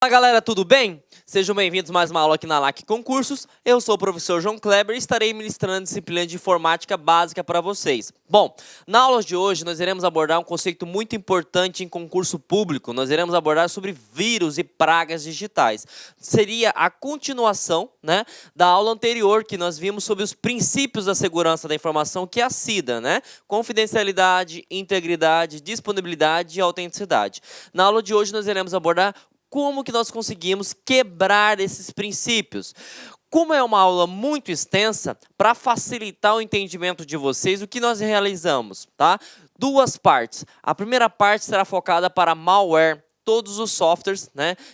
Fala galera, tudo bem? Sejam bem-vindos a mais uma aula aqui na LAC Concursos. Eu sou o professor João Kleber e estarei ministrando a disciplina de informática básica para vocês. Bom, na aula de hoje nós iremos abordar um conceito muito importante em concurso público. Nós iremos abordar sobre vírus e pragas digitais. Seria a continuação, da aula anterior que nós vimos sobre os princípios da segurança da informação, que é a CIDA, Confidencialidade, integridade, disponibilidade e autenticidade. Na aula de hoje nós iremos abordar como que nós conseguimos quebrar esses princípios. Como é uma aula muito extensa, para facilitar o entendimento de vocês, o que nós realizamos, tá? Duas partes. A primeira parte será focada para malware, todos os softwares,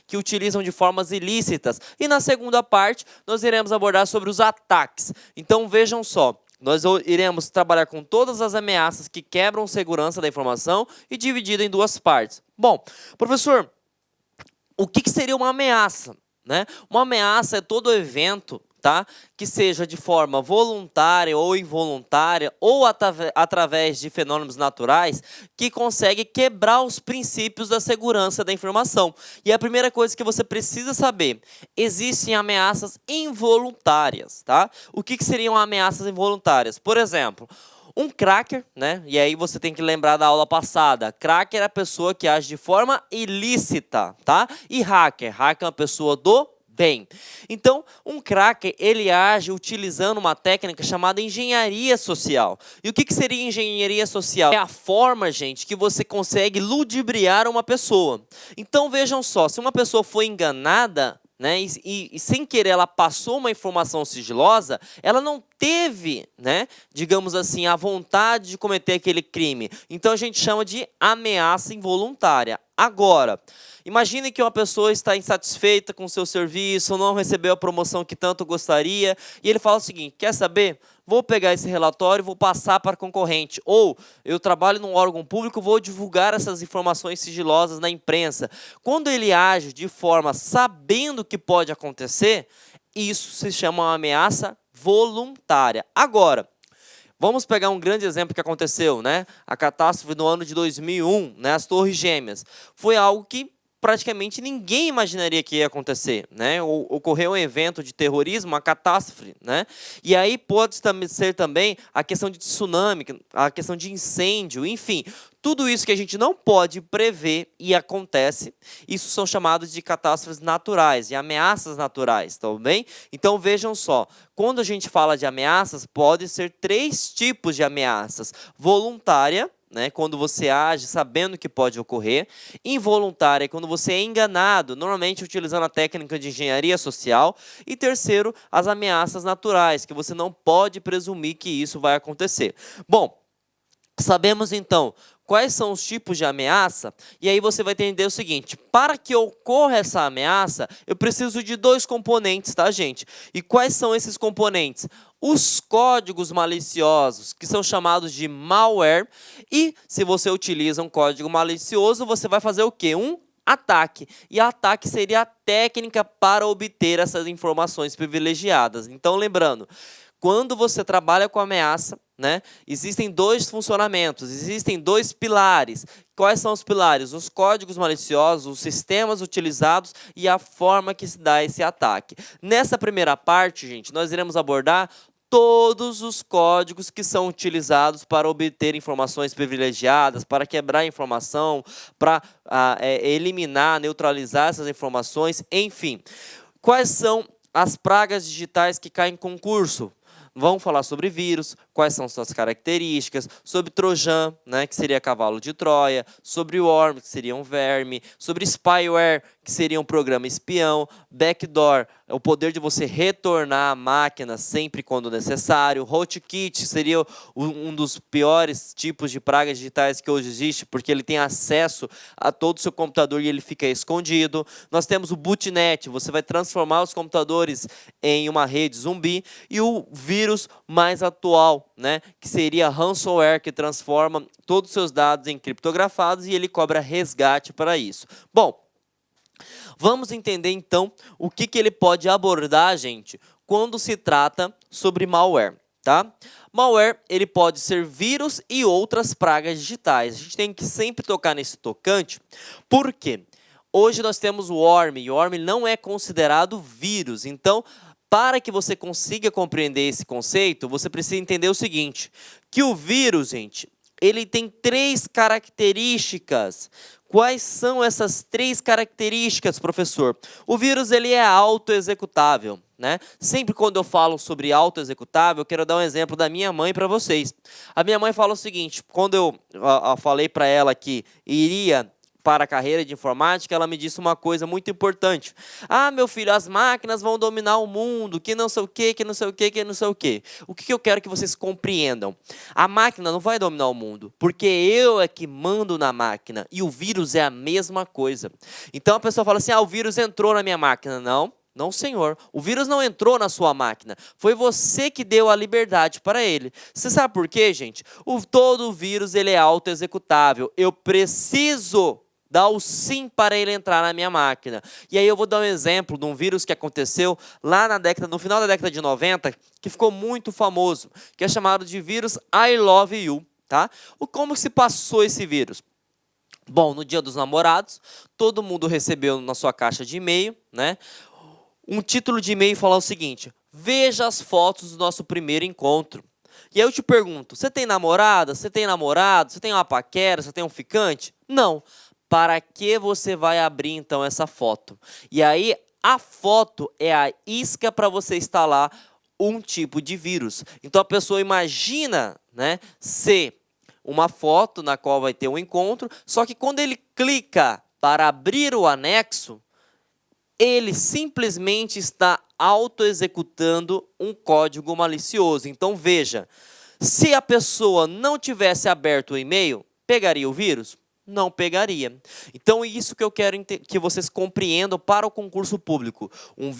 que utilizam de formas ilícitas. E na segunda parte, nós iremos abordar sobre os ataques. Então, vejam só. Nós iremos trabalhar com todas as ameaças que quebram segurança da informação e dividido em duas partes. Bom, professor, o que seria uma ameaça? Uma ameaça é todo evento, que seja de forma voluntária ou involuntária ou através de fenômenos naturais que consegue quebrar os princípios da segurança da informação. E a primeira coisa que você precisa saber, existem ameaças involuntárias. O que seriam ameaças involuntárias? Por exemplo, um cracker, e aí você tem que lembrar da aula passada. Cracker é a pessoa que age de forma ilícita, E hacker é uma pessoa do bem. Então, um cracker, ele age utilizando uma técnica chamada engenharia social. E o que seria engenharia social? É a forma, gente, que você consegue ludibriar uma pessoa. Então, vejam só, se uma pessoa foi enganada, e sem querer ela passou uma informação sigilosa, ela não teve, digamos assim, a vontade de cometer aquele crime. Então a gente chama de ameaça involuntária. Agora, imagine que uma pessoa está insatisfeita com o seu serviço, não recebeu a promoção que tanto gostaria, e ele fala o seguinte: quer saber? Vou pegar esse relatório e vou passar para concorrente. Ou, eu trabalho num órgão público, vou divulgar essas informações sigilosas na imprensa. Quando ele age de forma sabendo que pode acontecer, isso se chama uma ameaça voluntária. Agora, vamos pegar um grande exemplo que aconteceu, A catástrofe no ano de 2001, as Torres Gêmeas. Foi algo que praticamente ninguém imaginaria que ia acontecer, Ocorreu um evento de terrorismo, uma catástrofe, E aí pode ser também a questão de tsunami, a questão de incêndio, enfim, tudo isso que a gente não pode prever e acontece, isso são chamados de catástrofes naturais e ameaças naturais, tá bem? Então vejam só, quando a gente fala de ameaças, pode ser três tipos de ameaças: voluntária, quando você age sabendo que pode ocorrer; involuntária, quando você é enganado, normalmente utilizando a técnica de engenharia social; e terceiro, as ameaças naturais, que você não pode presumir que isso vai acontecer. Bom, sabemos então quais são os tipos de ameaça, e aí você vai entender o seguinte: para que ocorra essa ameaça, eu preciso de dois componentes, gente? E quais são esses componentes? Os códigos maliciosos, que são chamados de malware, e se você utiliza um código malicioso, você vai fazer o quê? Um ataque. E ataque seria a técnica para obter essas informações privilegiadas. Então, lembrando, quando você trabalha com ameaça, existem dois funcionamentos, existem dois pilares. Quais são os pilares? Os códigos maliciosos, os sistemas utilizados e a forma que se dá esse ataque. Nessa primeira parte, gente, nós iremos abordar todos os códigos que são utilizados para obter informações privilegiadas, para quebrar informação, para eliminar, neutralizar essas informações, enfim. Quais são as pragas digitais que caem em concurso? Vamos falar sobre vírus, quais são suas características, sobre Trojan, que seria cavalo de Troia, sobre worm, que seria um verme, sobre spyware, que seria um programa espião, backdoor, o poder de você retornar a máquina sempre quando necessário, rootkit seria um dos piores tipos de pragas digitais que hoje existe, porque ele tem acesso a todo o seu computador e ele fica escondido. Nós temos o bootnet, você vai transformar os computadores em uma rede zumbi, e o vírus mais atual, que seria ransomware, que transforma todos os seus dados em criptografados e ele cobra resgate para isso. Bom, vamos entender então o que ele pode abordar, gente, quando se trata sobre malware, Malware, ele pode ser vírus e outras pragas digitais. A gente tem que sempre tocar nesse tocante, por quê? Hoje nós temos o worm, e o worm não é considerado vírus. Então, para que você consiga compreender esse conceito, você precisa entender o seguinte, que o vírus, gente, ele tem 3 características. Quais são essas 3 características, professor? O vírus ele é autoexecutável, né? Sempre quando eu falo sobre autoexecutável, eu quero dar um exemplo da minha mãe para vocês. A minha mãe fala o seguinte, quando eu falei para ela que iria para a carreira de informática, ela me disse uma coisa muito importante. Ah, meu filho, as máquinas vão dominar o mundo, que não sei o quê, que não sei o quê, que não sei o quê. O que eu quero que vocês compreendam? A máquina não vai dominar o mundo, porque eu é que mando na máquina, e o vírus é a mesma coisa. Então a pessoa fala assim, ah, o vírus entrou na minha máquina. Não. Não, senhor. O vírus não entrou na sua máquina. Foi você que deu a liberdade para ele. Você sabe por quê, gente? Todo vírus ele é autoexecutável. Eu preciso dar o sim para ele entrar na minha máquina. E aí eu vou dar um exemplo de um vírus que aconteceu lá no final da década de 90, que ficou muito famoso, que é chamado de vírus I Love You. Tá? Como se passou esse vírus? Bom, no Dia dos Namorados, todo mundo recebeu na sua caixa de e-mail, né, um título de e-mail falando o seguinte, veja as fotos do nosso primeiro encontro. E aí eu te pergunto, você tem namorada? Você tem namorado? Você tem uma paquera? Você tem um ficante? Não. Para que você vai abrir, então, essa foto? E aí, a foto é a isca para você instalar um tipo de vírus. Então, a pessoa imagina, né, ser uma foto na qual vai ter um encontro, só que quando ele clica para abrir o anexo, ele simplesmente está auto-executando um código malicioso. Então, veja, se a pessoa não tivesse aberto o e-mail, pegaria o vírus? Não pegaria. Então, isso que eu quero que vocês compreendam para o concurso público.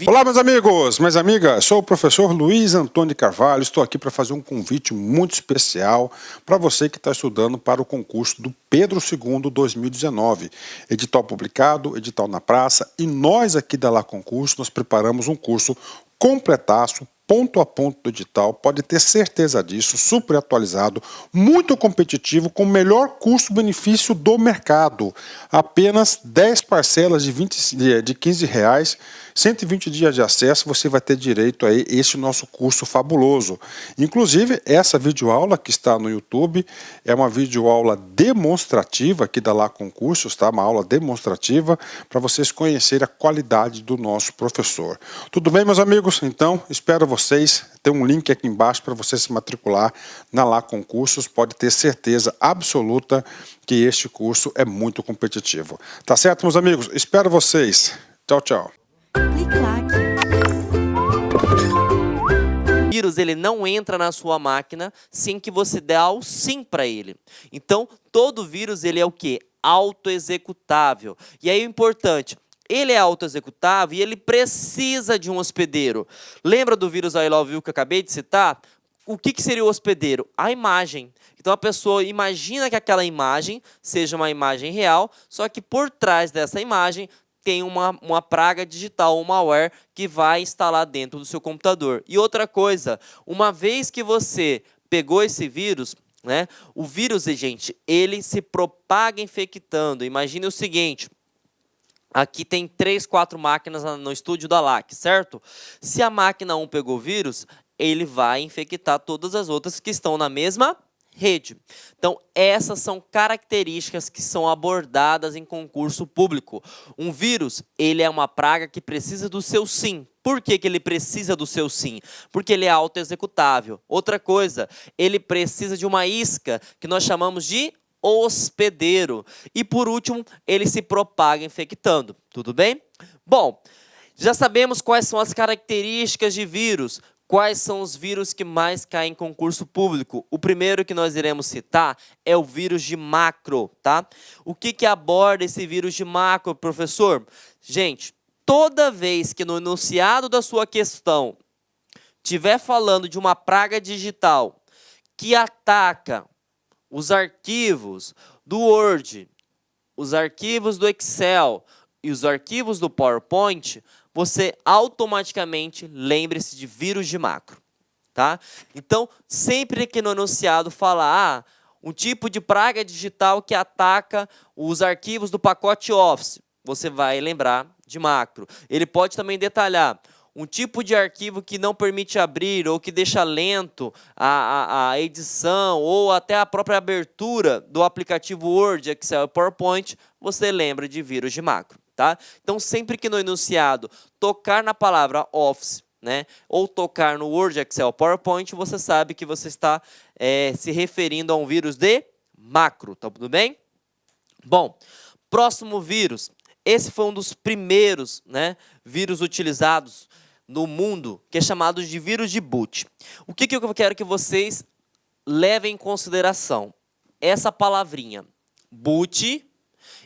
Olá, meus amigos, minhas amigas, sou o professor Luiz Antônio de Carvalho, estou aqui para fazer um convite muito especial para você que está estudando para o concurso do Pedro II 2019. Edital publicado, edital na praça, e nós aqui da Lá Concurso, nós preparamos um curso completaço, ponto a ponto do edital, pode ter certeza disso, super atualizado, muito competitivo, com o melhor custo-benefício do mercado. Apenas 10 parcelas de R$15, 120 dias de acesso, você vai ter direito a esse nosso curso fabuloso. Inclusive, essa videoaula que está no YouTube é uma videoaula demonstrativa aqui da Lá Concursos, tá? Uma aula demonstrativa para vocês conhecerem a qualidade do nosso professor. Tudo bem, meus amigos? Então, espero vocês. Tem um link aqui embaixo para você se matricular na Lá Concursos. Pode ter certeza absoluta que este curso é muito competitivo. Tá certo, meus amigos? Espero vocês. Tchau, tchau. O vírus ele não entra na sua máquina sem que você dê o sim para ele. Então, todo vírus ele é o quê? Autoexecutável. E aí o importante, ele é autoexecutável e ele precisa de um hospedeiro. Lembra do vírus I Love You que eu acabei de citar? O que seria o hospedeiro? A imagem. Então a pessoa imagina que aquela imagem seja uma imagem real, só que por trás dessa imagem tem uma praga digital, um malware que vai instalar dentro do seu computador. E outra coisa, uma vez que você pegou esse vírus, né, o vírus, gente, ele se propaga infectando. Imagine o seguinte, aqui tem 3, 4 máquinas no estúdio da LAC, certo? Se a máquina 1 pegou vírus, ele vai infectar todas as outras que estão na mesma rede. Então, essas são características que são abordadas em concurso público. Um vírus, ele é uma praga que precisa do seu sim. Por que ele precisa do seu sim? Porque ele é autoexecutável. Outra coisa, ele precisa de uma isca, que nós chamamos de hospedeiro. E, por último, ele se propaga infectando. Tudo bem? Bom, já sabemos quais são as características de vírus. Quais são os vírus que mais caem em concurso público? O primeiro que nós iremos citar é o vírus de macro, tá? O que aborda esse vírus de macro, professor? Gente, toda vez que no enunciado da sua questão estiver falando de uma praga digital que ataca os arquivos do Word, os arquivos do Excel e os arquivos do PowerPoint, você automaticamente lembre-se de vírus de macro, tá? Então, sempre que no enunciado fala, um tipo de praga digital que ataca os arquivos do pacote Office, você vai lembrar de macro. Ele pode também detalhar um tipo de arquivo que não permite abrir ou que deixa lento a edição ou até a própria abertura do aplicativo Word, Excel e PowerPoint, você lembra de vírus de macro. Tá? Então, sempre que no enunciado tocar na palavra Office, né, ou tocar no Word, Excel, PowerPoint, você sabe que você está se referindo a um vírus de macro, tá tudo bem? Bom, próximo vírus. Esse foi um dos primeiros, né, vírus utilizados no mundo, que é chamado de vírus de boot. O que eu quero que vocês levem em consideração? Essa palavrinha, boot,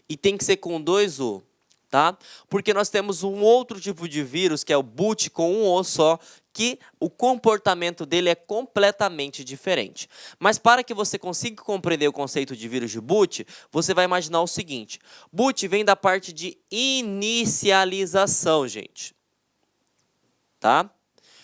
e tem que ser com 2 O. Tá? Porque nós temos um outro tipo de vírus, que é o boot com um O só, que o comportamento dele é completamente diferente. Mas para que você consiga compreender o conceito de vírus de boot, você vai imaginar o seguinte. Boot vem da parte de inicialização, gente. Tá?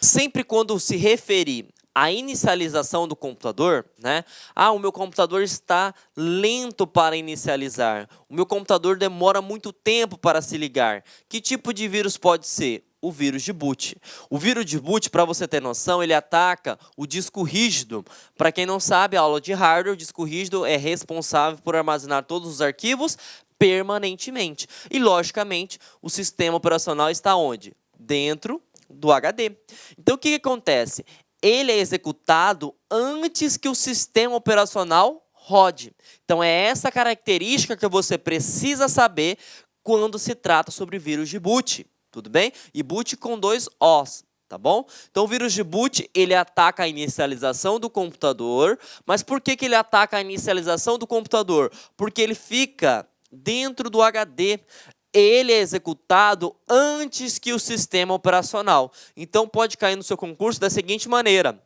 Sempre quando se referir à inicialização do computador, né? Ah, o meu computador está lento para inicializar. O meu computador demora muito tempo para se ligar. Que tipo de vírus pode ser? O vírus de boot. O vírus de boot, para você ter noção, ele ataca o disco rígido. Para quem não sabe, a aula de hardware, o disco rígido é responsável por armazenar todos os arquivos permanentemente. E, logicamente, o sistema operacional está onde? Dentro do HD. Então, o que acontece? Ele é executado antes que o sistema operacional rode. Então, é essa característica que você precisa saber quando se trata sobre vírus de boot. Tudo bem? E boot com 2 Os. Tá bom? Então, o vírus de boot, ele ataca a inicialização do computador. Mas por que ele ataca a inicialização do computador? Porque ele fica dentro do HD. Ele é executado antes que o sistema operacional. Então, pode cair no seu concurso da seguinte maneira.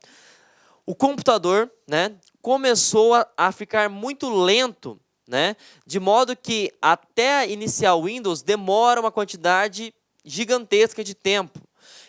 O computador, né, começou a ficar muito lento, né, de modo que até iniciar o Windows demora uma quantidade gigantesca de tempo.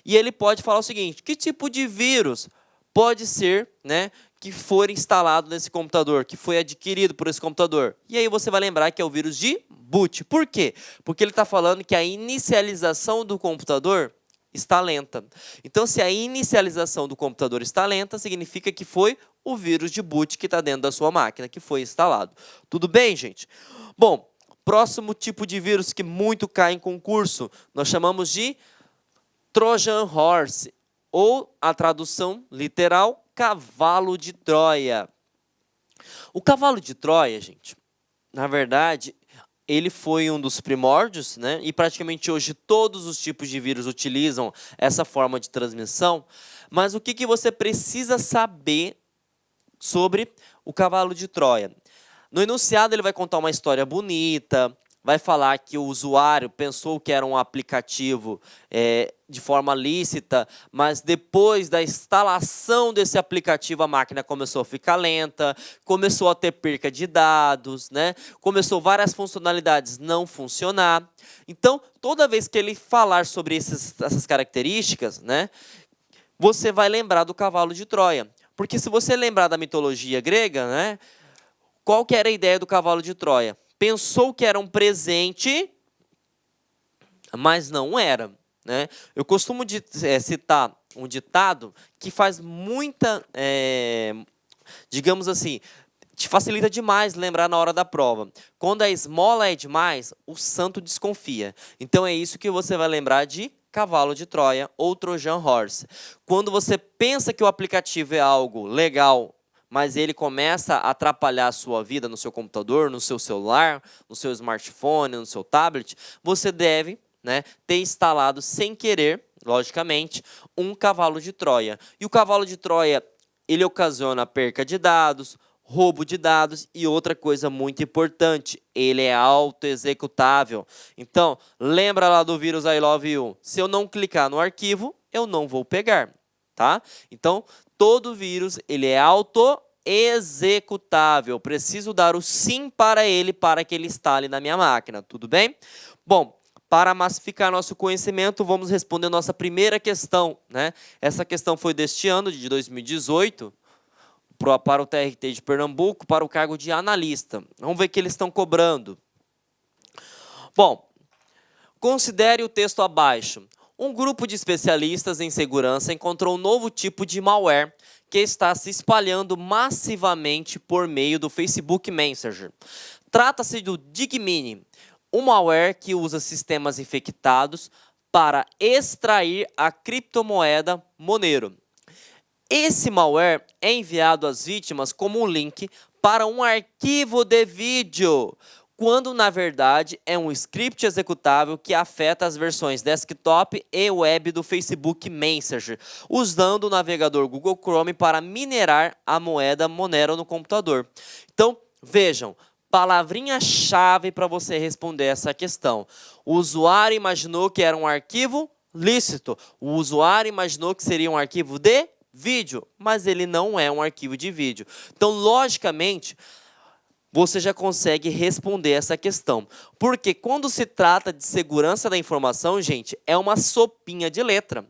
E ele pode falar o seguinte, que tipo de vírus pode ser, né, que for instalado nesse computador, que foi adquirido por esse computador. E aí você vai lembrar que é o vírus de boot. Por quê? Porque ele está falando que a inicialização do computador está lenta. Então, se a inicialização do computador está lenta, significa que foi o vírus de boot que está dentro da sua máquina, que foi instalado. Tudo bem, gente? Bom, próximo tipo de vírus que muito cai em concurso, nós chamamos de Trojan Horse, ou a tradução literal, cavalo de Troia. O cavalo de Troia, gente, na verdade, ele foi um dos primórdios, né? E praticamente hoje todos os tipos de vírus utilizam essa forma de transmissão. Mas o que você precisa saber sobre o cavalo de Troia? No enunciado ele vai contar uma história bonita, vai falar que o usuário pensou que era um aplicativo de forma lícita, mas depois da instalação desse aplicativo a máquina começou a ficar lenta, começou a ter perca de dados, né? Começou várias funcionalidades não funcionar. Então, toda vez que ele falar sobre essas características, né, você vai lembrar do cavalo de Troia. Porque se você lembrar da mitologia grega, né, qual que era a ideia do cavalo de Troia? Pensou que era um presente, mas não era. Né? Eu costumo citar um ditado que faz muita, digamos assim, te facilita demais lembrar na hora da prova. Quando a esmola é demais, o santo desconfia. Então é isso que você vai lembrar de cavalo de Troia ou Trojan Horse. Quando você pensa que o aplicativo é algo legal, mas ele começa a atrapalhar a sua vida no seu computador, no seu celular, no seu smartphone, no seu tablet, você deve, né, ter instalado sem querer, logicamente, um cavalo de Troia. E o cavalo de Troia, ele ocasiona perca de dados, roubo de dados e outra coisa muito importante, ele é auto-executável. Então, lembra lá do vírus I Love You? Se eu não clicar no arquivo, eu não vou pegar, tá? Então, todo vírus ele é auto-executável. Preciso dar o sim para ele para que ele instale na minha máquina. Tudo bem? Bom, para massificar nosso conhecimento, vamos responder nossa primeira questão. Né? Essa questão foi deste ano, de 2018, para o TRT de Pernambuco, para o cargo de analista. Vamos ver o que eles estão cobrando. Bom, Considere o texto abaixo. Um grupo de especialistas em segurança encontrou um novo tipo de malware que está se espalhando massivamente por meio do Facebook Messenger. Trata-se do Digmini, um malware que usa sistemas infectados para extrair a criptomoeda Monero. Esse malware é enviado às vítimas como um link para um arquivo de vídeo, quando na verdade é um script executável que afeta as versões desktop e web do Facebook Messenger, usando o navegador Google Chrome para minerar a moeda Monero no computador. Então, vejam, palavrinha-chave para você responder essa questão. O usuário imaginou que era um arquivo lícito. O usuário imaginou que seria um arquivo de vídeo, mas ele não é um arquivo de vídeo. Então, logicamente, você já consegue responder essa questão. Porque quando se trata de segurança da informação, gente, é uma sopinha de letra.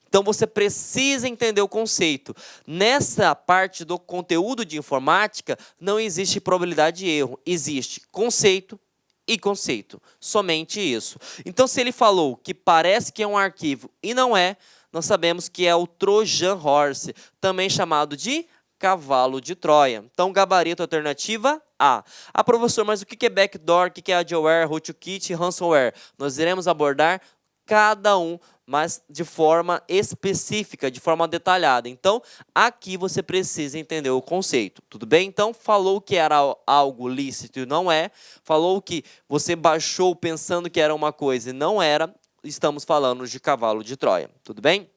Então, você precisa entender o conceito. Nessa parte do conteúdo de informática, não existe probabilidade de erro. Existe conceito e conceito. Somente isso. Então, se ele falou que parece que é um arquivo e não é, nós sabemos que é o Trojan Horse, também chamado de cavalo de Troia. Então, gabarito alternativa A. Ah, professor, mas o que é backdoor, o que é adware, rootkit e ransomware? Nós iremos abordar cada um, mas de forma específica, de forma detalhada. Então, aqui você precisa entender o conceito, tudo bem? Então, falou que era algo lícito e não é, falou que você baixou pensando que era uma coisa e não era, estamos falando de cavalo de Troia, tudo bem?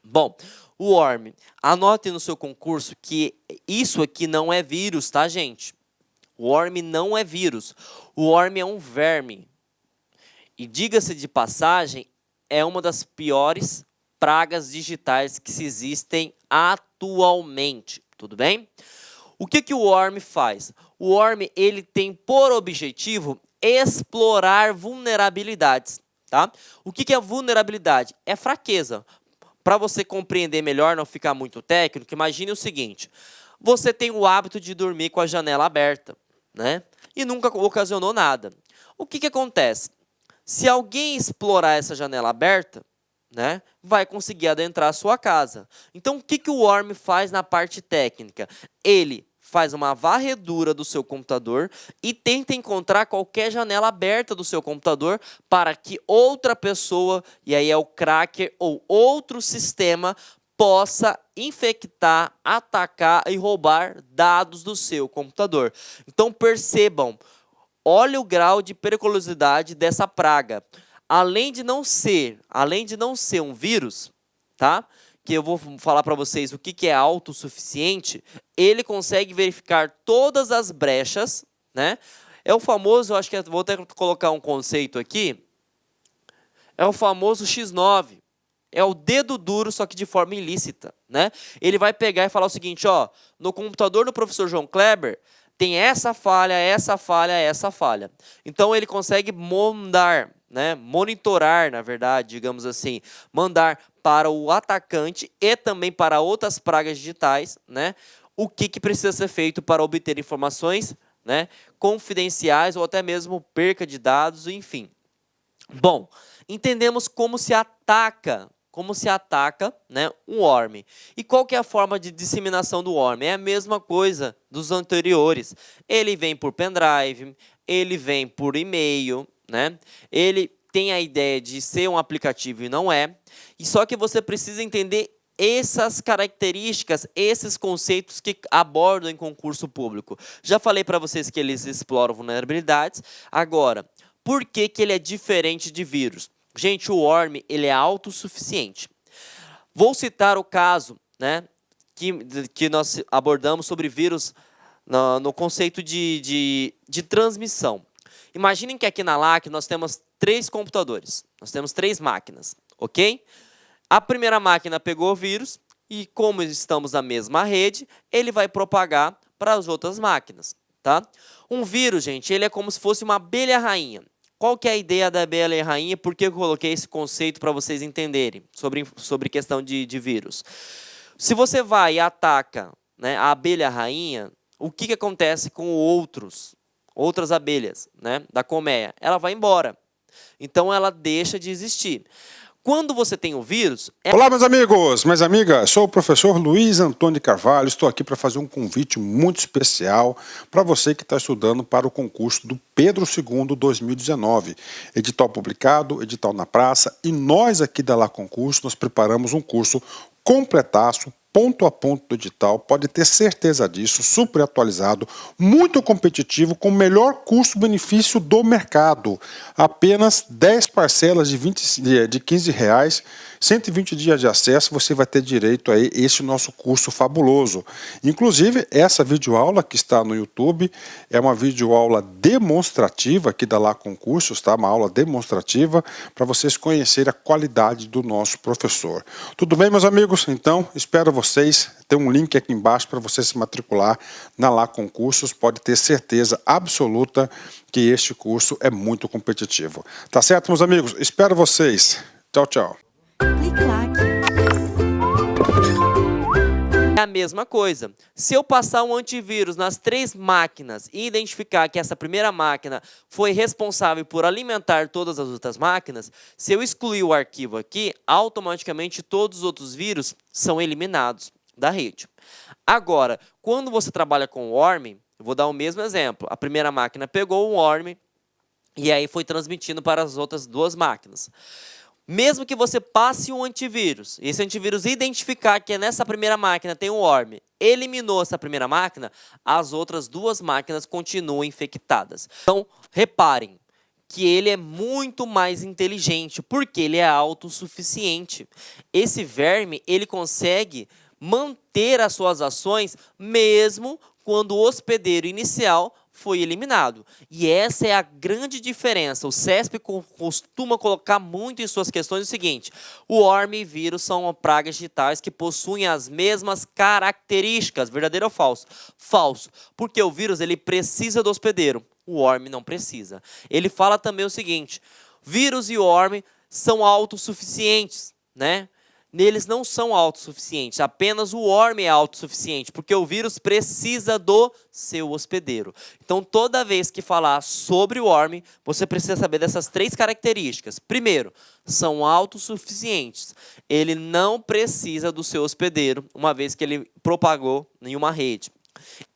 Bom, o worm, anote no seu concurso que isso aqui não é vírus, tá, gente? O worm não é vírus, o worm é um verme. E diga-se de passagem, é uma das piores pragas digitais que se existem atualmente, tudo bem? O que o worm faz? O worm, ele tem por objetivo explorar vulnerabilidades, tá? O que é vulnerabilidade? É fraqueza. Para você compreender melhor, não ficar muito técnico, imagine o seguinte: você tem o hábito de dormir com a janela aberta, né? E nunca ocasionou nada. O que acontece? Se alguém explorar essa janela aberta, né, vai conseguir adentrar a sua casa. Então, o que o worm faz na parte técnica? Ele faz uma varredura do seu computador e tenta encontrar qualquer janela aberta do seu computador para que outra pessoa, e aí é o cracker ou outro sistema, possa infectar, atacar e roubar dados do seu computador. Então, percebam, olha o grau de periculosidade dessa praga. Além de não ser um vírus, tá? Que eu vou falar para vocês o que é autossuficiente, ele consegue verificar todas as brechas, né? É o famoso, eu acho que vou até colocar um conceito aqui, é o famoso X9. É o dedo duro, só que de forma ilícita, né? Ele vai pegar e falar o seguinte, ó, no computador do professor João Kleber, tem essa falha, essa falha, essa falha. Então, ele consegue mandar, né, monitorar, na verdade, digamos assim, mandar para o atacante e também para outras pragas digitais, né, o que precisa ser feito para obter informações, né, confidenciais ou até mesmo perca de dados, enfim. Bom, entendemos como se ataca, né, um worm. E qual que é a forma de disseminação do worm? É a mesma coisa dos anteriores. Ele vem por pendrive, ele vem por e-mail, né? Ele tem a ideia de ser um aplicativo e não é. E só que você precisa entender essas características, esses conceitos que abordam em concurso público. Já falei para vocês que eles exploram vulnerabilidades. Agora, por que ele é diferente de vírus? Gente, o worm, ele é autossuficiente. Vou citar o caso, né, que nós abordamos sobre vírus no conceito de transmissão. Imaginem que aqui na LAC nós temos 3 computadores, nós temos 3 máquinas, ok? A primeira máquina pegou o vírus e, como estamos na mesma rede, ele vai propagar para as outras máquinas, tá? Um vírus, gente, ele é como se fosse uma abelha rainha. Qual que é a ideia da abelha rainha? Por que eu coloquei esse conceito para vocês entenderem sobre questão de vírus? Se você vai e ataca, né, a abelha rainha, o que acontece com outras abelhas, né, da colmeia? Ela vai embora. Então, ela deixa de existir. Quando você tem o vírus... Olá, meus amigos, minhas amigas. Sou o professor Luiz Antônio Carvalho. Estou aqui para fazer um convite muito especial para você que está estudando para o concurso do Pedro II 2019. Edital publicado, edital na praça. E nós aqui da Lá Concurso, nós preparamos um curso completaço, ponto a ponto do edital, pode ter certeza disso, super atualizado, muito competitivo, com o melhor custo-benefício do mercado. Apenas 10 parcelas de R$15, 120 dias de acesso, você vai ter direito a esse nosso curso fabuloso. Inclusive, essa videoaula que está no YouTube é uma videoaula demonstrativa aqui da Lá Concursos, tá? Uma aula demonstrativa para vocês conhecerem a qualidade do nosso professor. Tudo bem, meus amigos? Então, espero vocês. Tem um link aqui embaixo para você se matricular na Lá Concursos. Pode ter certeza absoluta que este curso é muito competitivo. Tá certo, meus amigos? Espero vocês. Tchau, tchau. Clique lá. É a mesma coisa. Se eu passar um antivírus nas 3 máquinas e identificar que essa primeira máquina foi responsável por alimentar todas as outras máquinas, se eu excluir o arquivo aqui, automaticamente todos os outros vírus são eliminados da rede. Agora, quando você trabalha com o worm, eu vou dar o mesmo exemplo. A primeira máquina pegou o worm e aí foi transmitindo para as outras 2 máquinas. Mesmo que você passe um antivírus, e esse antivírus identificar que nessa primeira máquina tem um worm, eliminou essa primeira máquina, as outras 2 máquinas continuam infectadas. Então, reparem que ele é muito mais inteligente, porque ele é autossuficiente. Esse verme, ele consegue manter as suas ações mesmo quando o hospedeiro inicial foi eliminado. E essa é a grande diferença. O CESP costuma colocar muito em suas questões o seguinte: o worm e vírus são pragas digitais que possuem as mesmas características. Verdadeiro ou falso? Falso. Porque o vírus ele precisa do hospedeiro. O worm não precisa. Ele fala também o seguinte: vírus e worm são autossuficientes, né? Eles não são autossuficientes, apenas o worm é autossuficiente, porque o vírus precisa do seu hospedeiro. Então, toda vez que falar sobre o worm, você precisa saber dessas 3 características. Primeiro, são autossuficientes. Ele não precisa do seu hospedeiro, uma vez que ele propagou em uma rede.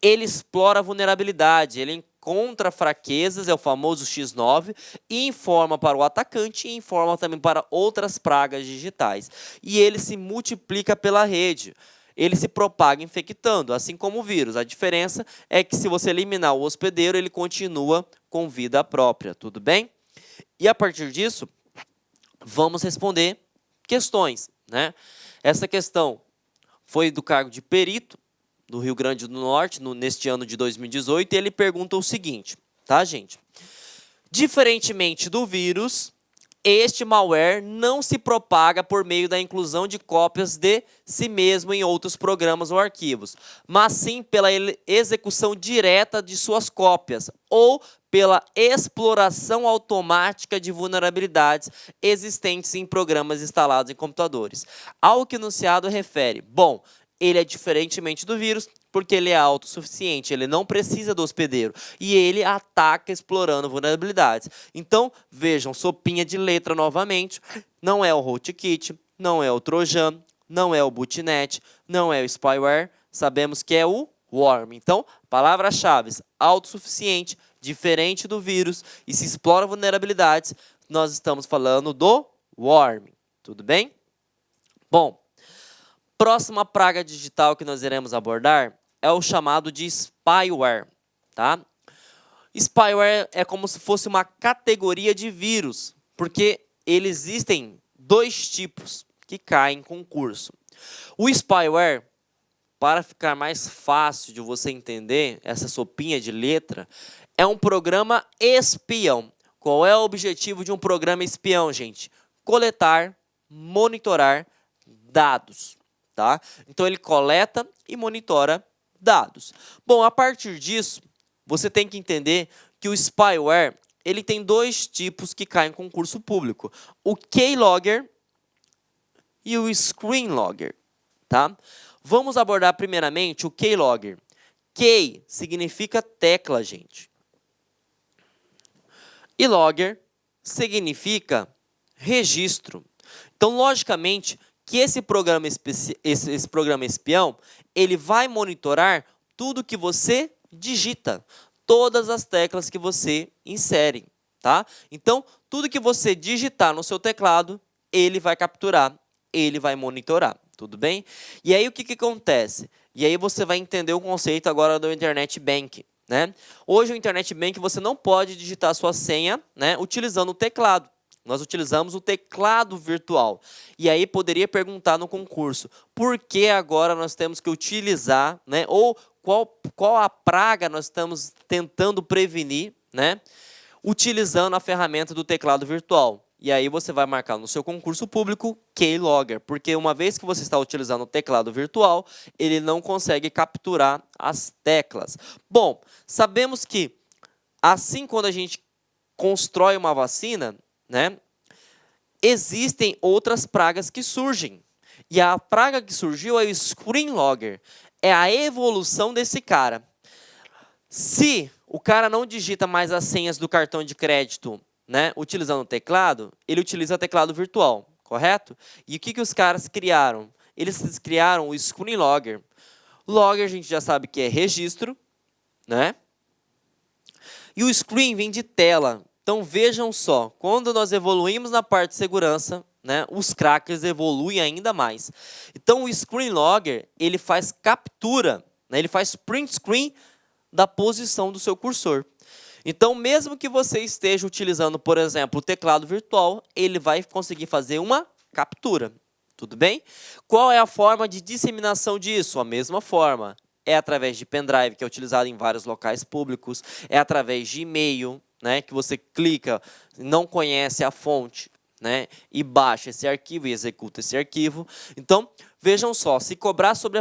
Ele explora a vulnerabilidade, ele encontra fraquezas, é o famoso X9, e informa para o atacante e informa também para outras pragas digitais. E ele se multiplica pela rede. Ele se propaga infectando, assim como o vírus. A diferença é que se você eliminar o hospedeiro, ele continua com vida própria, tudo bem? E a partir disso, vamos responder questões, né? Essa questão foi do cargo de perito do Rio Grande do Norte, neste ano de 2018, e ele pergunta o seguinte, tá, gente? Diferentemente do vírus, este malware não se propaga por meio da inclusão de cópias de si mesmo em outros programas ou arquivos, mas sim pela execução direta de suas cópias ou pela exploração automática de vulnerabilidades existentes em programas instalados em computadores. Ao que o enunciado refere, bom, ele é diferentemente do vírus, porque ele é autossuficiente, ele não precisa do hospedeiro. E ele ataca explorando vulnerabilidades. Então, vejam, sopinha de letra novamente. Não é o rootkit, não é o trojan, não é o bootnet, não é o spyware. Sabemos que é o worm. Então, palavras-chave: autossuficiente, diferente do vírus e se explora vulnerabilidades. Nós estamos falando do worm. Tudo bem? Bom, próxima praga digital que nós iremos abordar é o chamado de spyware, tá? Spyware é como se fosse uma categoria de vírus, porque existem 2 tipos que caem em concurso. O spyware, para ficar mais fácil de você entender essa sopinha de letra, é um programa espião. Qual é o objetivo de um programa espião, gente? Coletar, monitorar dados. Tá? Então, ele coleta e monitora dados. Bom, a partir disso, você tem que entender que o spyware ele tem 2 tipos que caem em concurso público. O keylogger e o screenlogger. Tá? Vamos abordar primeiramente o keylogger. Key significa tecla, gente. E logger significa registro. Então, logicamente, que esse programa espião, ele vai monitorar tudo que você digita, todas as teclas que você insere, tá? Então, tudo que você digitar no seu teclado, ele vai capturar, ele vai monitorar, tudo bem? E aí, o que acontece? E aí você vai entender o conceito agora do Internet Bank, né? Hoje, o Internet Bank, você não pode digitar a sua senha, né, utilizando o teclado. Nós utilizamos o teclado virtual. E aí poderia perguntar no concurso, por que agora nós temos que utilizar, né, ou qual a praga nós estamos tentando prevenir, né, utilizando a ferramenta do teclado virtual. E aí você vai marcar no seu concurso público Keylogger, porque uma vez que você está utilizando o teclado virtual, ele não consegue capturar as teclas. Bom, sabemos que assim quando a gente constrói uma vacina, né, existem outras pragas que surgem. E a praga que surgiu é o Screen Logger. É a evolução desse cara. Se o cara não digita mais as senhas do cartão de crédito, né, utilizando o teclado, ele utiliza o teclado virtual, correto? E o que os caras criaram? Eles criaram o Screen Logger. Logger a gente já sabe que é registro, né? E o screen vem de tela. Então vejam só, quando nós evoluímos na parte de segurança, né, os crackers evoluem ainda mais. Então o Screen Logger, ele faz captura, né, ele faz print screen da posição do seu cursor. Então, mesmo que você esteja utilizando, por exemplo, o teclado virtual, ele vai conseguir fazer uma captura. Tudo bem? Qual é a forma de disseminação disso? A mesma forma. É através de pendrive, que é utilizado em vários locais públicos. É através de e-mail, né, que você clica, não conhece a fonte, né, e baixa esse arquivo e executa esse arquivo. Então, vejam só, se cobrar sobre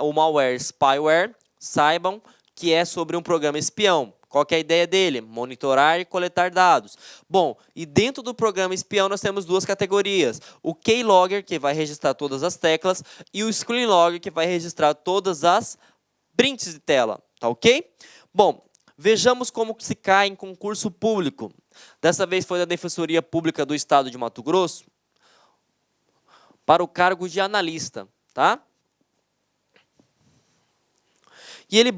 o malware spyware, saibam que é sobre um programa espião. Qual que é a ideia dele? Monitorar e coletar dados. Bom, e dentro do programa espião nós temos duas categorias. O Keylogger, que vai registrar todas as teclas, e o Screen Logger, que vai registrar todas as prints de tela. Tá ok? Bom, vejamos como se cai em concurso público. Dessa vez foi da Defensoria Pública do Estado de Mato Grosso para o cargo de analista, tá? E ele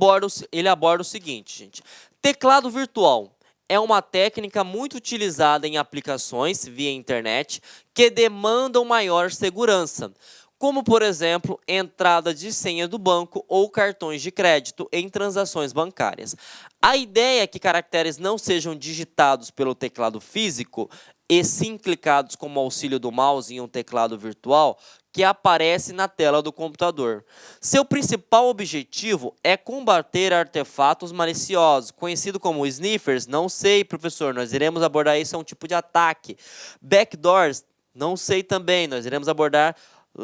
aborda o seguinte, gente. Teclado virtual é uma técnica muito utilizada em aplicações via internet que demandam maior segurança, como, por exemplo, entrada de senha do banco ou cartões de crédito em transações bancárias. A ideia é que caracteres não sejam digitados pelo teclado físico e sim clicados como auxílio do mouse em um teclado virtual que aparece na tela do computador. Seu principal objetivo é combater artefatos maliciosos, conhecido como sniffers. Não sei, professor, nós iremos abordar isso, é um tipo de ataque. Backdoors, não sei também, nós iremos abordar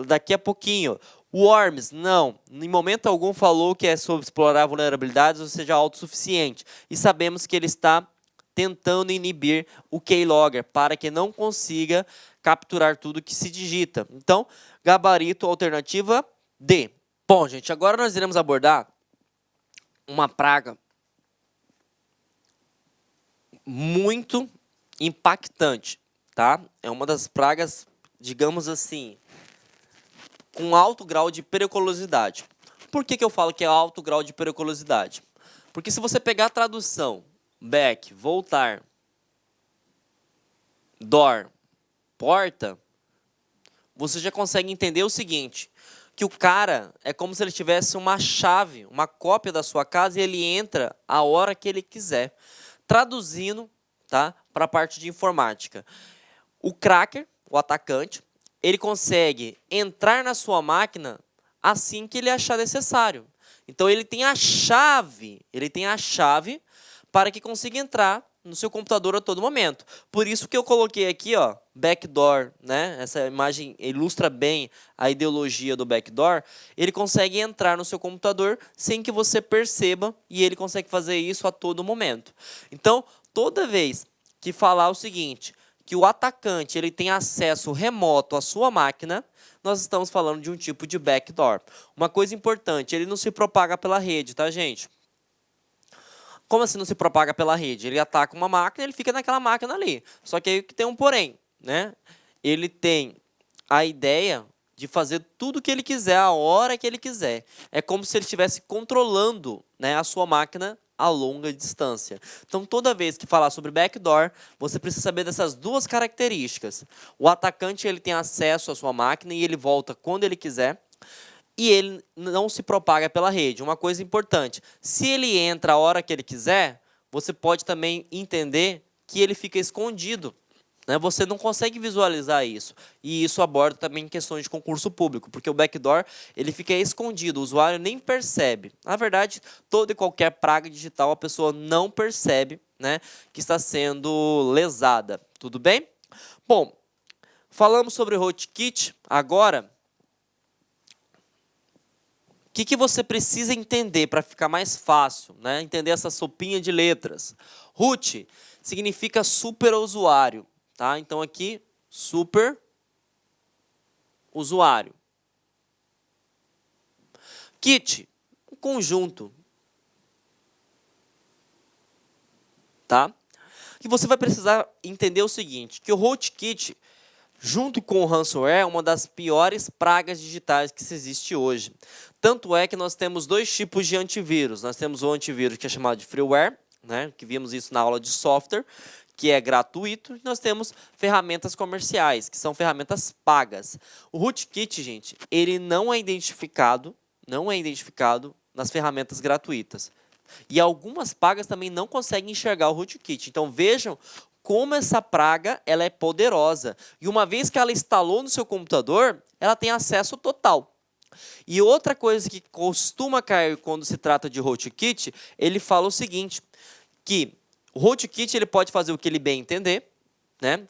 daqui a pouquinho. Worms, não, em momento algum falou que é sobre explorar vulnerabilidades ou seja autossuficiente. E sabemos que ele está tentando inibir o Keylogger para que não consiga capturar tudo que se digita. Então, gabarito, alternativa D. Bom, gente, agora nós iremos abordar uma praga muito impactante, tá? É uma das pragas, digamos assim, com alto grau de periculosidade. Por que eu falo que é alto grau de periculosidade? Porque se você pegar a tradução, back, voltar, door, porta, você já consegue entender o seguinte, que o cara é como se ele tivesse uma chave, uma cópia da sua casa e ele entra a hora que ele quiser. Traduzindo, tá, para a parte de informática. O cracker, o atacante, ele consegue entrar na sua máquina assim que ele achar necessário. Então ele tem a chave para que consiga entrar no seu computador a todo momento. Por isso que eu coloquei aqui, ó, backdoor, né? Essa imagem ilustra bem a ideologia do backdoor. Ele consegue entrar no seu computador sem que você perceba e ele consegue fazer isso a todo momento. Então, toda vez que falar o seguinte, que o atacante ele tem acesso remoto à sua máquina, nós estamos falando de um tipo de backdoor. Uma coisa importante, ele não se propaga pela rede, tá, gente? Como assim não se propaga pela rede? Ele ataca uma máquina, ele fica naquela máquina ali. Só que aí tem um porém, né? Ele tem a ideia de fazer tudo o que ele quiser, a hora que ele quiser. É como se ele estivesse controlando, né, a sua máquina a longa distância. Então, toda vez que falar sobre backdoor, você precisa saber dessas duas características. O atacante ele tem acesso à sua máquina e ele volta quando ele quiser. E ele não se propaga pela rede. Uma coisa importante, se ele entra a hora que ele quiser, você pode também entender que ele fica escondido, né? Você não consegue visualizar isso. E isso aborda também questões de concurso público, porque o backdoor ele fica escondido, o usuário nem percebe. Na verdade, toda e qualquer praga digital a pessoa não percebe, né, que está sendo lesada. Tudo bem? Bom, falamos sobre rootkit, agora o que você precisa entender para ficar mais fácil, né? Entender essa sopinha de letras. Root significa super usuário, tá? Então aqui, super usuário. Kit, um conjunto. Tá? E você vai precisar entender o seguinte, que o rootkit, junto com o ransomware, é uma das piores pragas digitais que se existe hoje. Tanto é que nós temos dois tipos de antivírus. Nós temos o antivírus que é chamado de freeware, né, que vimos isso na aula de software, que é gratuito, e nós temos ferramentas comerciais, que são ferramentas pagas. O rootkit, gente, ele não é identificado nas ferramentas gratuitas. E algumas pagas também não conseguem enxergar o rootkit. Então vejam como essa praga ela é poderosa. E uma vez que ela instalou no seu computador, ela tem acesso total. E outra coisa que costuma cair quando se trata de rootkit, ele fala o seguinte, que o rootkit ele pode fazer o que ele bem entender, né?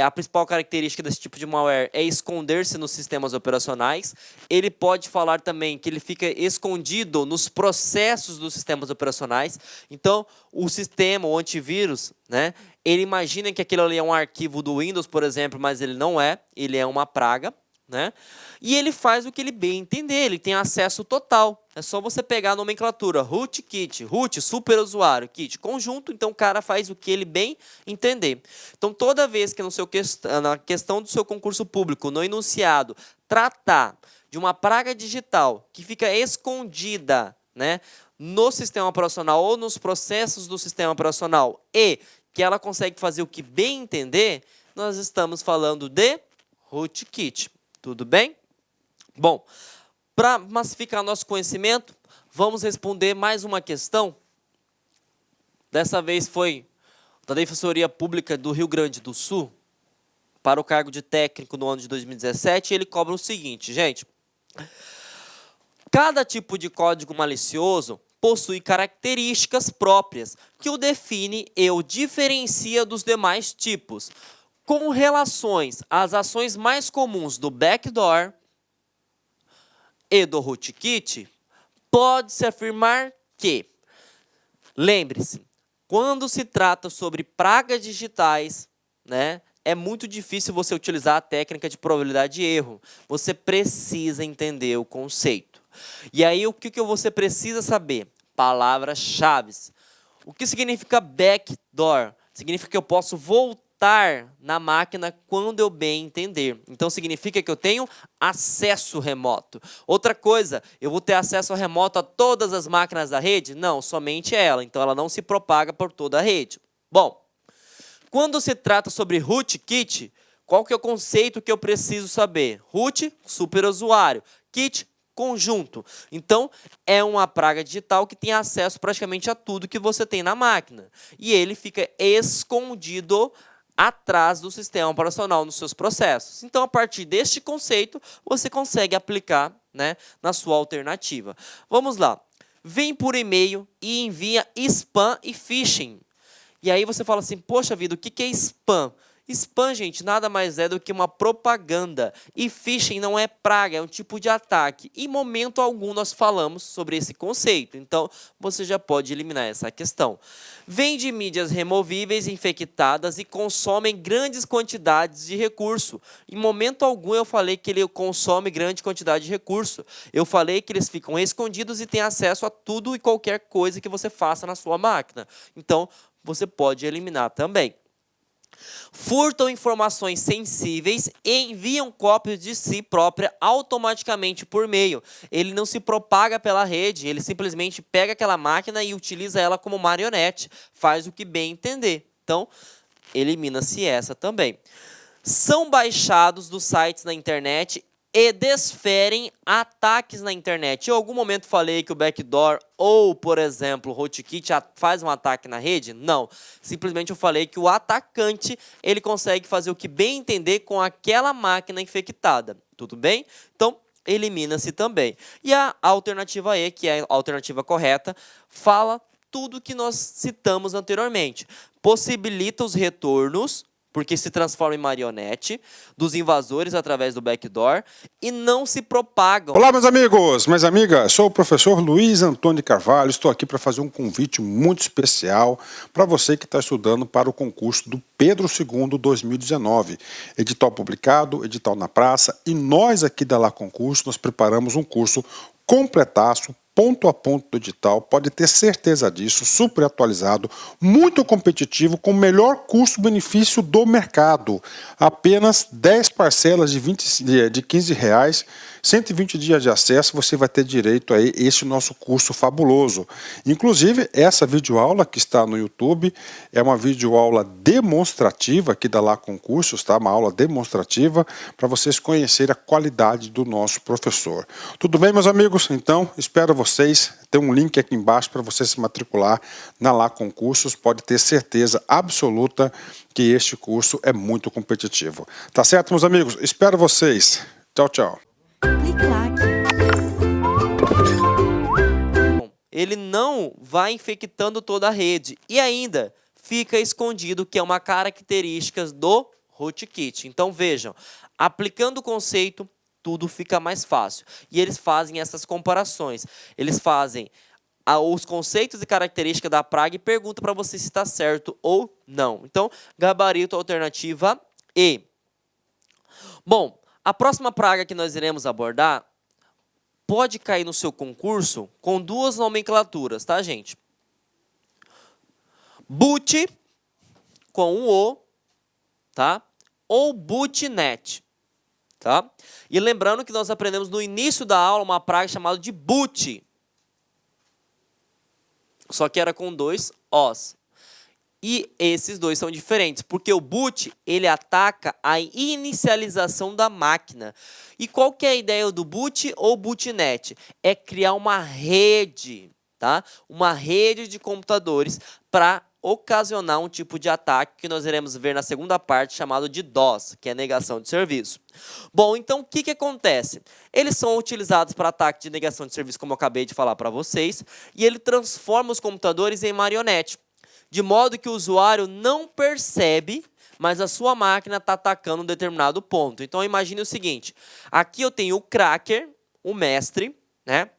A principal característica desse tipo de malware é esconder-se nos sistemas operacionais. Ele pode falar também que ele fica escondido nos processos dos sistemas operacionais. Então, o sistema, o antivírus, né? Ele imagina que aquilo ali é um arquivo do Windows, por exemplo, mas ele não é. Ele é uma praga, né? E ele faz o que ele bem entender, ele tem acesso total. É só você pegar a nomenclatura, rootkit, root, super usuário, kit, conjunto, então o cara faz o que ele bem entender. Então toda vez que na questão do seu concurso público, no enunciado, tratar de uma praga digital que fica escondida, né, no sistema operacional ou nos processos do sistema operacional e que ela consegue fazer o que bem entender, nós estamos falando de rootkit. Tudo bem? Bom, para massificar nosso conhecimento, vamos responder mais uma questão. Dessa vez foi da Defensoria Pública do Rio Grande do Sul, para o cargo de técnico no ano de 2017, e ele cobra o seguinte, gente. Cada tipo de código malicioso possui características próprias que o define e o diferencia dos demais tipos. Com relações às ações mais comuns do backdoor e do rootkit, pode-se afirmar que, lembre-se, quando se trata sobre pragas digitais, né, é muito difícil você utilizar a técnica de probabilidade de erro. Você precisa entender o conceito. E aí, o que você precisa saber? Palavras-chave. O que significa backdoor? Significa que eu posso voltar na máquina quando eu bem entender. Então, significa que eu tenho acesso remoto. Outra coisa, eu vou ter acesso remoto a todas as máquinas da rede? Não, somente ela. Então, ela não se propaga por toda a rede. Bom, quando se trata sobre rootkit, qual que é o conceito que eu preciso saber? Root, superusuário. Kit, conjunto. Então, é uma praga digital que tem acesso praticamente a tudo que você tem na máquina. E ele fica escondido atrás do sistema operacional nos seus processos. Então, a partir deste conceito, você consegue aplicar, né, na sua alternativa. Vamos lá. Vem por e-mail e envia spam e phishing. E aí você fala assim, poxa vida, o que é spam? Spam, gente, nada mais é do que uma propaganda. E phishing não é praga, é um tipo de ataque. Em momento algum nós falamos sobre esse conceito. Então, você já pode eliminar essa questão. Vende mídias removíveis, infectadas e consomem grandes quantidades de recurso. Em momento algum eu falei que ele consome grande quantidade de recurso. Eu falei que eles ficam escondidos e têm acesso a tudo e qualquer coisa que você faça na sua máquina. Então, você pode eliminar também. Furtam informações sensíveis e enviam cópias de si própria automaticamente por e-mail. Ele não se propaga pela rede, ele simplesmente pega aquela máquina e utiliza ela como marionete, faz o que bem entender. Então, elimina-se essa também. São baixados dos sites na internet e desferem ataques na internet. Eu, em algum momento falei que o backdoor ou, por exemplo, o rootkit faz um ataque na rede? Não. Simplesmente eu falei que o atacante ele consegue fazer o que bem entender com aquela máquina infectada. Tudo bem? Então, elimina-se também. E a alternativa E, que é a alternativa correta, fala tudo que nós citamos anteriormente. Possibilita os retornos, porque se transforma em marionete, dos invasores através do backdoor e não se propagam. Olá, meus amigos, minhas amigas, sou o professor Luiz Antônio de Carvalho, estou aqui para fazer um convite muito especial para você que está estudando para o concurso do Pedro II 2019. Edital publicado, edital na praça, e nós aqui da Lá Concurso, nós preparamos um curso completaço, ponto a ponto do edital, pode ter certeza disso, super atualizado, muito competitivo, com o melhor custo-benefício do mercado. Apenas 10 parcelas de R$15, 120 dias de acesso, você vai ter direito a esse nosso curso fabuloso. Inclusive, essa videoaula que está no YouTube é uma videoaula demonstrativa aqui da Lá Concursos, tá? Uma aula demonstrativa para vocês conhecerem a qualidade do nosso professor. Tudo bem, meus amigos? Então, espero vocês. Tem um link aqui embaixo para você se matricular na Lá Concursos. Pode ter certeza absoluta que este curso é muito competitivo. Tá certo, meus amigos? Espero vocês. Tchau, tchau. Ele não vai infectando toda a rede e ainda fica escondido, que é uma característica do rootkit. Então vejam, aplicando o conceito, tudo fica mais fácil. E eles fazem essas comparações. Eles fazem os conceitos e características da praga e perguntam para você se está certo ou não. Então, gabarito alternativa E. Bom, a próxima praga que nós iremos abordar pode cair no seu concurso com duas nomenclaturas, tá, gente? Boot, com um O, tá? Ou bootnet, tá? E lembrando que nós aprendemos no início da aula uma praga chamada de boot. Só que era com dois Os. E esses dois são diferentes, porque o boot, ele ataca a inicialização da máquina. E qual que é a ideia do boot ou bootnet? É criar uma rede, tá? Uma rede de computadores para ocasionar um tipo de ataque que nós iremos ver na segunda parte, chamado de DOS, que é negação de serviço. Bom, então o que acontece? Eles são utilizados para ataque de negação de serviço, como eu acabei de falar para vocês, e ele transforma os computadores em marionete, de modo que o usuário não percebe, mas a sua máquina está atacando um determinado ponto. Então, imagine o seguinte, aqui eu tenho o cracker, o mestre, né?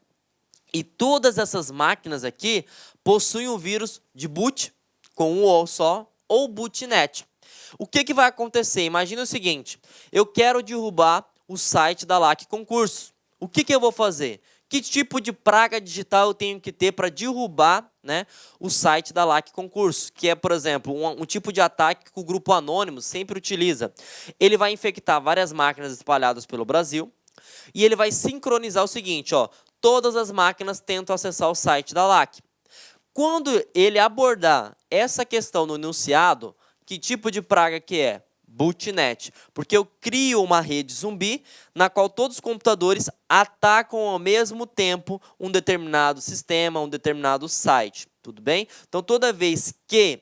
E todas essas máquinas aqui possuem um vírus de boot, com um O só, ou bootnet. O que vai acontecer? Imagine o seguinte, eu quero derrubar o site da LAC Concursos. O que eu vou fazer? Que tipo de praga digital eu tenho que ter para derrubar, né, o site da LAC Concursos? Que é, por exemplo, um tipo de ataque que o Grupo Anônimo sempre utiliza. Ele vai infectar várias máquinas espalhadas pelo Brasil e ele vai sincronizar o seguinte, ó, todas as máquinas tentam acessar o site da LAC. Quando ele abordar essa questão no enunciado, que tipo de praga que é? Bootnet, porque eu crio uma rede zumbi na qual todos os computadores atacam ao mesmo tempo um determinado sistema, um determinado site, tudo bem? Então, toda vez que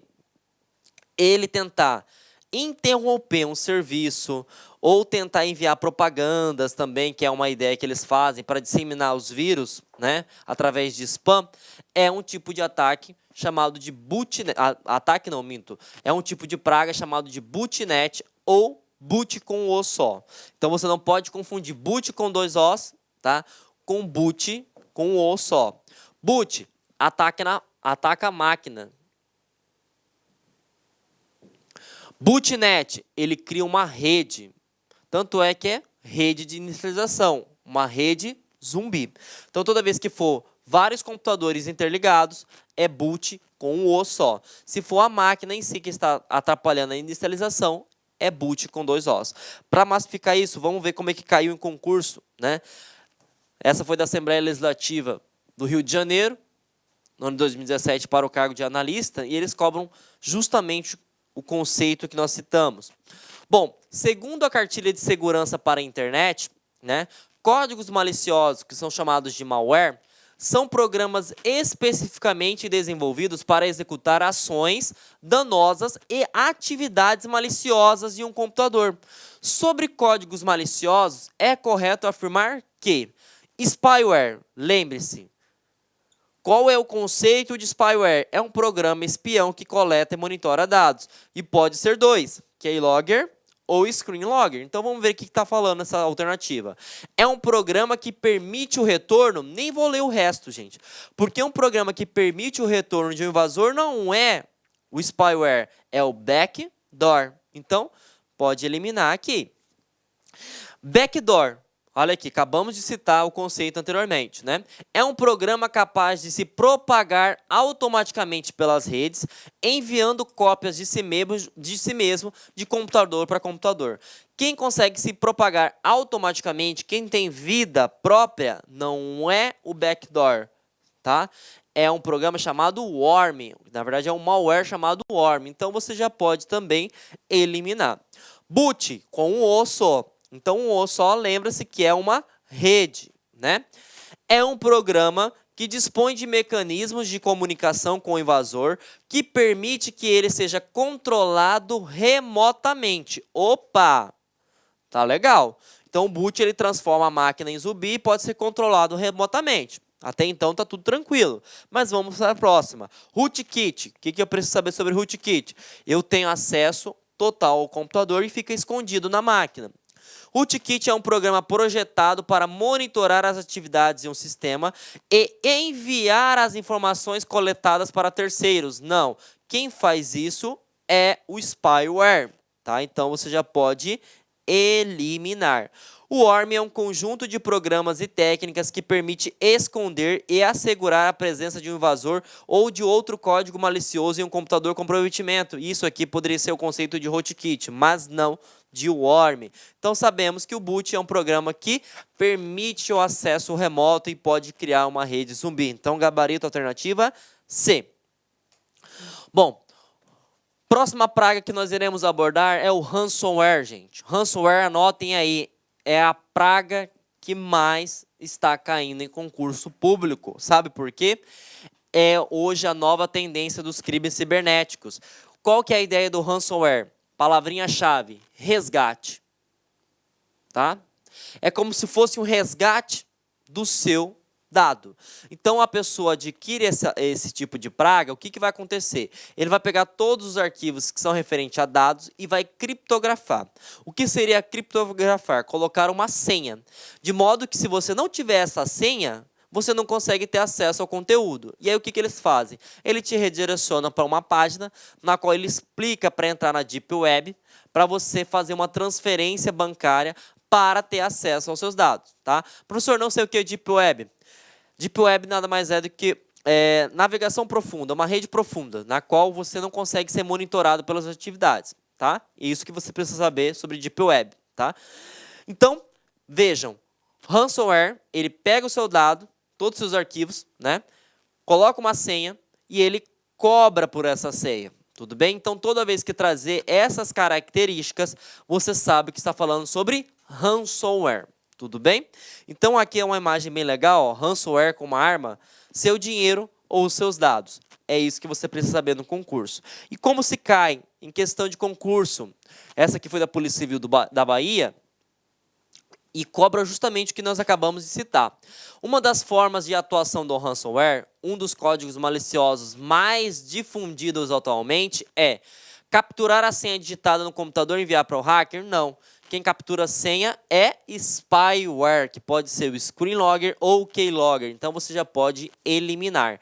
ele tentar interromper um serviço ou tentar enviar propagandas também, que é uma ideia que eles fazem para disseminar os vírus, né, através de spam, é um tipo de ataque chamado de bootnet. Ataque não, minto. É um tipo de praga chamado de bootnet ou boot com o só. Então você não pode confundir boot com 2 os, tá? Com boot com o só. Boot ataca a máquina. Bootnet, ele cria uma rede. Tanto é que é rede de inicialização, uma rede zumbi. Então toda vez que for vários computadores interligados, é boot com um O só. Se for a máquina em si que está atrapalhando a inicialização, é boot com 2 Os. Para massificar isso, vamos ver como é que caiu em concurso, né? Essa foi da Assembleia Legislativa do Rio de Janeiro, no ano de 2017, para o cargo de analista, e eles cobram justamente o conceito que nós citamos. Bom, segundo a cartilha de segurança para a internet, né, códigos maliciosos, que são chamados de malware, são programas especificamente desenvolvidos para executar ações danosas e atividades maliciosas em um computador. Sobre códigos maliciosos, é correto afirmar que spyware, lembre-se, qual é o conceito de spyware? É um programa espião que coleta e monitora dados. E pode ser 2, keylogger ou screenlogger. Então vamos ver o que está falando essa alternativa. É um programa que permite o retorno, nem vou ler o resto, gente. Porque um programa que permite o retorno de um invasor não é o spyware, é o backdoor. Então, pode eliminar aqui. Backdoor. Olha aqui, acabamos de citar o conceito anteriormente, né? É um programa capaz de se propagar automaticamente pelas redes, enviando cópias de si mesmo de computador para computador. Quem consegue se propagar automaticamente, quem tem vida própria, não é o backdoor, tá? É um programa chamado worm, na verdade é um malware chamado worm, então você já pode também eliminar. Boot, com um O só. Então, um O só, lembra-se que é uma rede, né? É um programa que dispõe de mecanismos de comunicação com o invasor que permite que ele seja controlado remotamente. Opa! Tá legal. Então, o boot ele transforma a máquina em zumbi e pode ser controlado remotamente. Até então, tá tudo tranquilo. Mas vamos para a próxima. Rootkit. O que eu preciso saber sobre rootkit? Eu tenho acesso total ao computador e fica escondido na máquina. Rootkit é um programa projetado para monitorar as atividades em um sistema e enviar as informações coletadas para terceiros. Não, quem faz isso é o spyware, tá? Então você já pode eliminar. O worm é um conjunto de programas e técnicas que permite esconder e assegurar a presença de um invasor ou de outro código malicioso em um computador com comprometimento. Isso aqui poderia ser o conceito de rootkit, mas não de worm. Então sabemos que o boot é um programa que permite o acesso remoto e pode criar uma rede zumbi. Então gabarito alternativa C. Bom, próxima praga que nós iremos abordar é o ransomware, gente. Ransomware, anotem aí, é a praga que mais está caindo em concurso público. Sabe por quê? É hoje a nova tendência dos crimes cibernéticos. Qual que é a ideia do ransomware? Palavrinha-chave, resgate. Tá? É como se fosse um resgate do seu dado. Então, a pessoa adquire esse tipo de praga, o que vai acontecer? Ele vai pegar todos os arquivos que são referentes a dados e vai criptografar. O que seria criptografar? Colocar uma senha. De modo que se você não tiver essa senha, você não consegue ter acesso ao conteúdo. E aí o que eles fazem? Ele te redireciona para uma página na qual ele explica para entrar na Deep Web, para você fazer uma transferência bancária para ter acesso aos seus dados. Tá? Professor, não sei o que é Deep Web. Deep Web nada mais é do que navegação profunda, uma rede profunda, na qual você não consegue ser monitorado pelas atividades. Tá? É isso que você precisa saber sobre Deep Web. Tá? Então, vejam, ransomware, ele pega o seu dado, todos os seus arquivos, né? Coloca uma senha e ele cobra por essa senha. Tudo bem? Então, toda vez que trazer essas características, você sabe que está falando sobre ransomware. Tudo bem? Então, aqui é uma imagem bem legal, ó, ransomware com uma arma, seu dinheiro ou os seus dados. É isso que você precisa saber no concurso. E como se cai em questão de concurso? Essa aqui foi da Polícia Civil da Bahia. e cobra justamente o que nós acabamos de citar. Uma das formas de atuação do ransomware, um dos códigos maliciosos mais difundidos atualmente é capturar a senha digitada no computador e enviar para o hacker? Não. Quem captura a senha é spyware, que pode ser o screenlogger ou o keylogger. Então você já pode eliminar.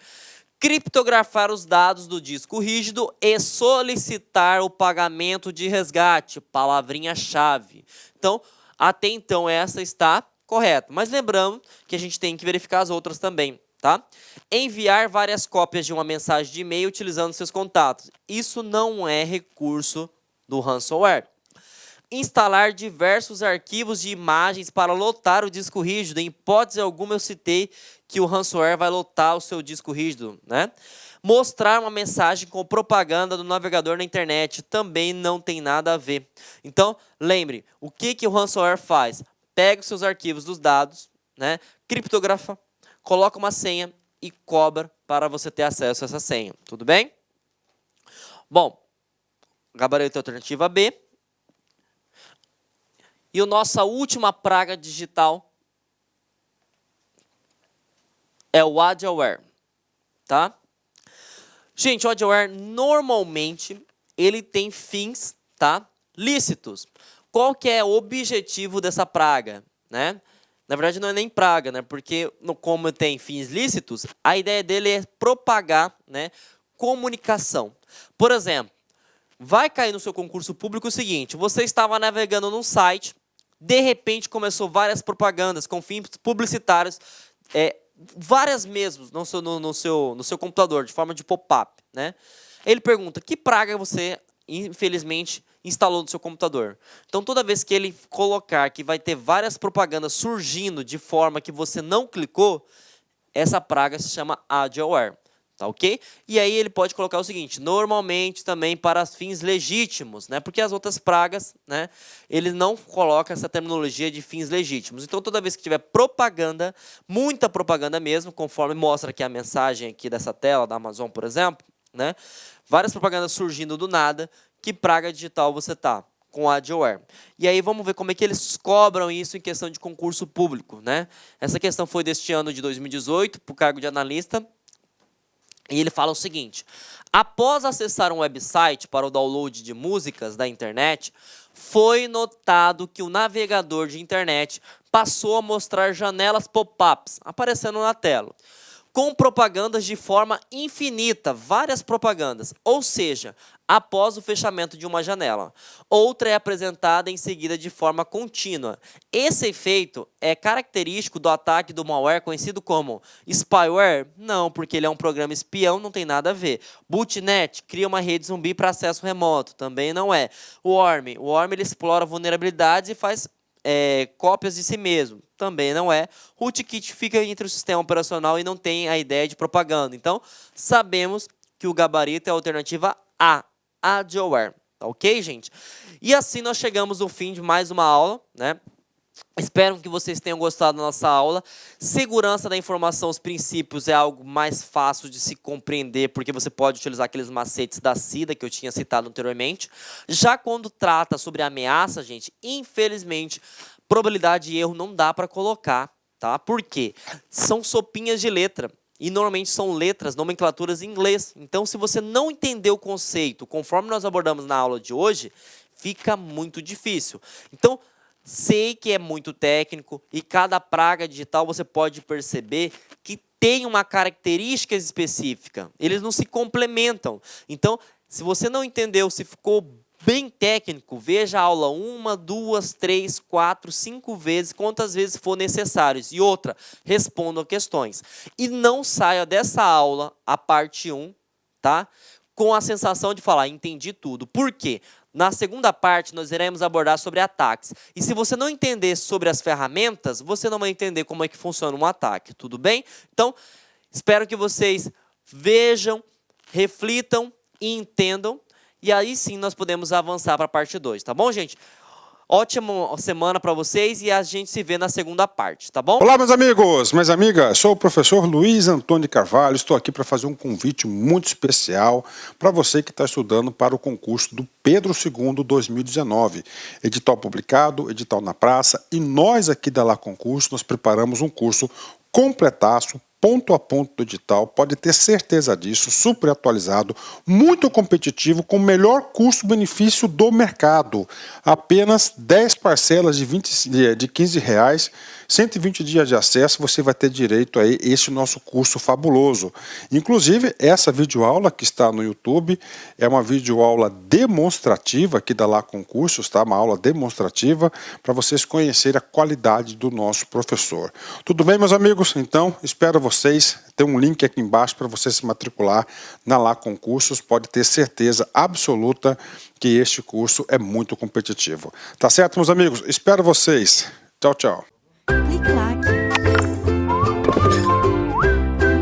Criptografar os dados do disco rígido e solicitar o pagamento de resgate, palavrinha-chave. Então, até então essa está correta. Mas lembrando que a gente tem que verificar as outras também, tá? Enviar várias cópias de uma mensagem de e-mail utilizando seus contatos. Isso não é recurso do ransomware. Instalar diversos arquivos de imagens para lotar o disco rígido. Em hipótese alguma eu citei que o ransomware vai lotar o seu disco rígido, né? Mostrar uma mensagem com propaganda do navegador na internet. Também não tem nada a ver. Então, lembre, o que o ransomware faz? Pega os seus arquivos dos dados, né? Criptografa, coloca uma senha e cobra para você ter acesso a essa senha. Tudo bem? Bom, gabarito alternativa B. E a nossa última praga digital é o adware, tá? Gente, o adware normalmente ele tem fins, tá, lícitos. Qual que é o objetivo dessa praga, né? Na verdade não é nem praga, né? Porque como tem fins lícitos, a ideia dele é propagar, né, comunicação. Por exemplo, vai cair no seu concurso público o seguinte: você estava navegando num site, de repente começou várias propagandas com fins publicitários, várias mesmo no seu computador, de forma de pop-up, né? Ele pergunta: que praga você, infelizmente, instalou no seu computador? Então, toda vez que ele colocar que vai ter várias propagandas surgindo de forma que você não clicou, essa praga se chama adware. Tá, ok? E aí ele pode colocar o seguinte: normalmente também para fins legítimos, né? Porque as outras pragas, né, ele não coloca essa terminologia de fins legítimos. Então, toda vez que tiver propaganda, muita propaganda mesmo, conforme mostra aqui a mensagem aqui dessa tela da Amazon, por exemplo, né? Várias propagandas surgindo do nada, que praga digital você tá? Com adware. E aí vamos ver como é que eles cobram isso em questão de concurso público, né? Essa questão foi deste ano de 2018, para o cargo de analista. E ele fala o seguinte: após acessar um website para o download de músicas da internet, foi notado que o navegador de internet passou a mostrar janelas pop-ups aparecendo na tela, com propagandas de forma infinita, várias propagandas, ou seja, após o fechamento de uma janela. Outra é apresentada em seguida de forma contínua. Esse efeito é característico do ataque do malware conhecido como spyware? Não, porque ele é um programa espião, não tem nada a ver. Bootnet cria uma rede zumbi para acesso remoto, também não é. O worm ele explora vulnerabilidades e faz cópias de si mesmo, também não é. Rootkit fica entre o sistema operacional e não tem a ideia de propaganda. Então, sabemos que o gabarito é a alternativa A, adware. Tá ok, gente? E assim nós chegamos ao fim de mais uma aula, né? Espero que vocês tenham gostado da nossa aula. Segurança da informação, os princípios é algo mais fácil de se compreender, porque você pode utilizar aqueles macetes da CIDA que eu tinha citado anteriormente. Já quando trata sobre ameaça, gente, infelizmente, probabilidade de erro não dá para colocar, tá? Por quê? São sopinhas de letra. E normalmente são letras, nomenclaturas em inglês. Então, se você não entender o conceito, conforme nós abordamos na aula de hoje, fica muito difícil. Então, sei que é muito técnico e cada praga digital você pode perceber que tem uma característica específica. Eles não se complementam. Então, se você não entendeu, se ficou bem técnico, veja a aula 1, 2, 3, 4, 5 vezes, quantas vezes for necessário. E outra, responda questões. E não saia dessa aula, a parte 1, tá? Com a sensação de falar, entendi tudo. Por quê? Na segunda parte, nós iremos abordar sobre ataques. E se você não entender sobre as ferramentas, você não vai entender como é que funciona um ataque. Tudo bem? Então, espero que vocês vejam, reflitam e entendam. E aí sim nós podemos avançar para a parte 2, tá bom, gente? Ótima semana para vocês e a gente se vê na segunda parte, tá bom? Olá, meus amigos, minhas amigas, sou o professor Luiz Antônio de Carvalho, estou aqui para fazer um convite muito especial para você que está estudando para o concurso do Pedro II 2019. Edital publicado, edital na praça, e nós aqui da Lá Concurso, nós preparamos um curso completaço, ponto a ponto do edital, pode ter certeza disso, super atualizado, muito competitivo, com o melhor custo-benefício do mercado. Apenas 10 parcelas de R$15, 120 dias de acesso, você vai ter direito a esse nosso curso fabuloso. Inclusive, essa videoaula que está no YouTube é uma videoaula demonstrativa aqui da Lá Concursos, tá? Uma aula demonstrativa para vocês conhecerem a qualidade do nosso professor. Tudo bem, meus amigos? Então, espero vocês. Tem um link aqui embaixo para você se matricular na Lá Concursos. Pode ter certeza absoluta que este curso é muito competitivo. Tá certo, meus amigos? Espero vocês. Tchau, tchau.